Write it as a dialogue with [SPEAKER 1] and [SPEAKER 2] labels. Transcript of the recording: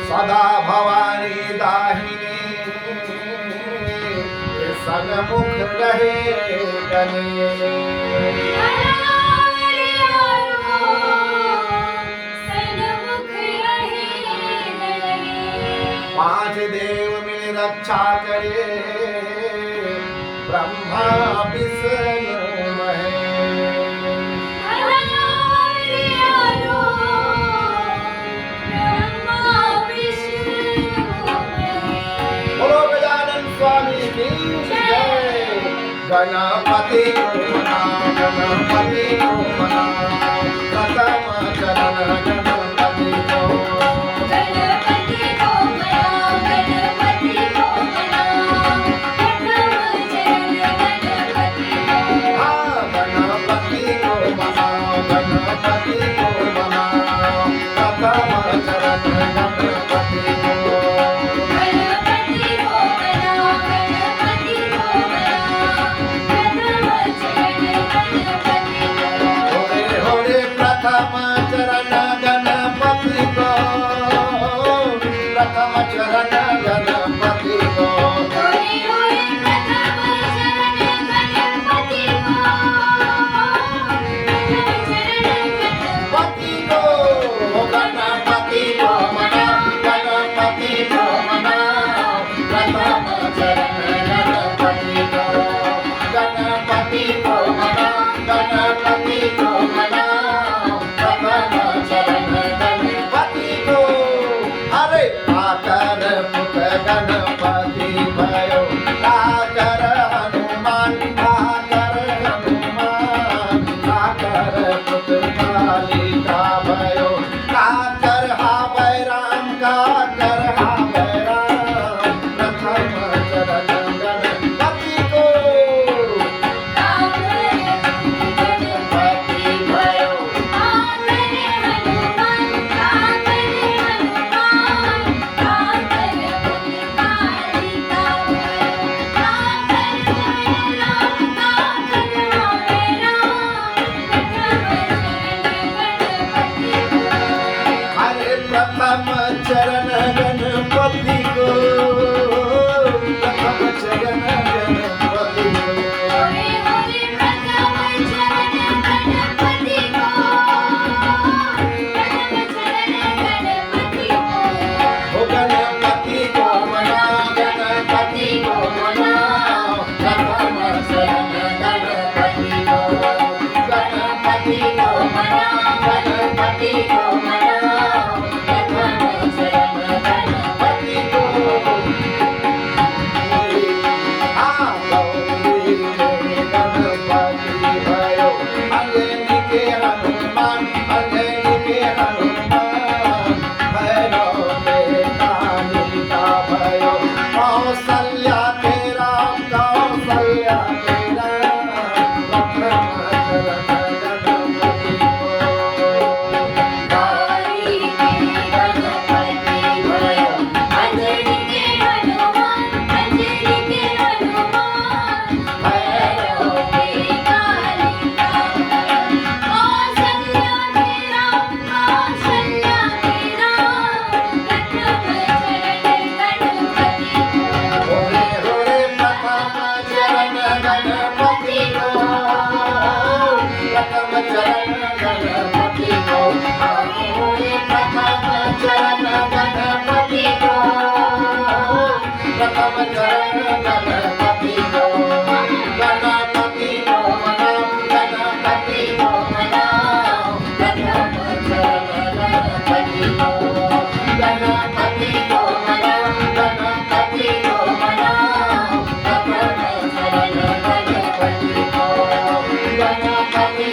[SPEAKER 1] सदा भवानी दाहिनी सन्मुख रहे गणे। 5 देव मिल रक्षा करे ब्रह्मा विष्णु गणपति को मनाओ, गणपति को मनाओ, प्रथम चरण गणपति को।
[SPEAKER 2] गणपति को मनाओ, गणपति को मनाओ, प्रथम चरण गणपति को।
[SPEAKER 1] हाँ, गणपति को मनाओ, गणपति को मनाओ, प्रथम चरण गणपति को। प्रथम चरण गणपति को, प्रथम चरण गणपति को।
[SPEAKER 2] होरे होरे प्रथम चरण गणपति को, प्रथम चरण
[SPEAKER 1] गणपति को। गणपति को मनाओ, गणपति को मनाओ, प्रथम चरण गणपति को। गणपति को मनाओ, गणपति को मनाओ, गणपति भयो आकर हनुमान, आकर हनुमान, आकर पुत्र कालिका भयो, आकर हावै राम, आकर हावै राम, प्रथम चरण गणपति को।
[SPEAKER 2] आकर गणपति भयो, आकर हनुमान, आकर हनुमान, आकर
[SPEAKER 1] प्रथम चरण गणपति को, प्रथम चरण गणपति को।
[SPEAKER 2] होरे होरे प्रथम चरण गणपति को, प्रथम चरण गणपति को।
[SPEAKER 1] ओ गणपति को मनाओ, गणपति को मनाओ, प्रथम चरण गणपति को। गणपति को मनाओ, गणपति को मनाओ, प्रथम चरण गणपति को। हाँ, गौरी गणपति भयो, अंजनी के हनुमान, अंजनी के हनुमान, भैरव के कालिका भयो, कौसल्या के राम, कौसल्या के राम, प्रथम चरण गणपति को।
[SPEAKER 2] गौरी के गणपति भयो, अंजनी के हनुमान, अंजनी के हनुमान, भैरव के कालिका भयो, कौसल्या के राम, कौसल्या के राम, प्रथम चरण गणपति को।
[SPEAKER 1] होरे होरे प्रथम चरण गणपति को, प्रथम चरण गणपति को।
[SPEAKER 2] होरे होरे प्रथम चरण गणपति को,
[SPEAKER 1] प्रथम चरण गणपति को। गणपति को मनाओ, गणपति को मनाओ, प्रथम चरण गणपति को। गणपति को मनाओ, गणपति को मनाओ, प्रथम चरण गणपति को। गणपति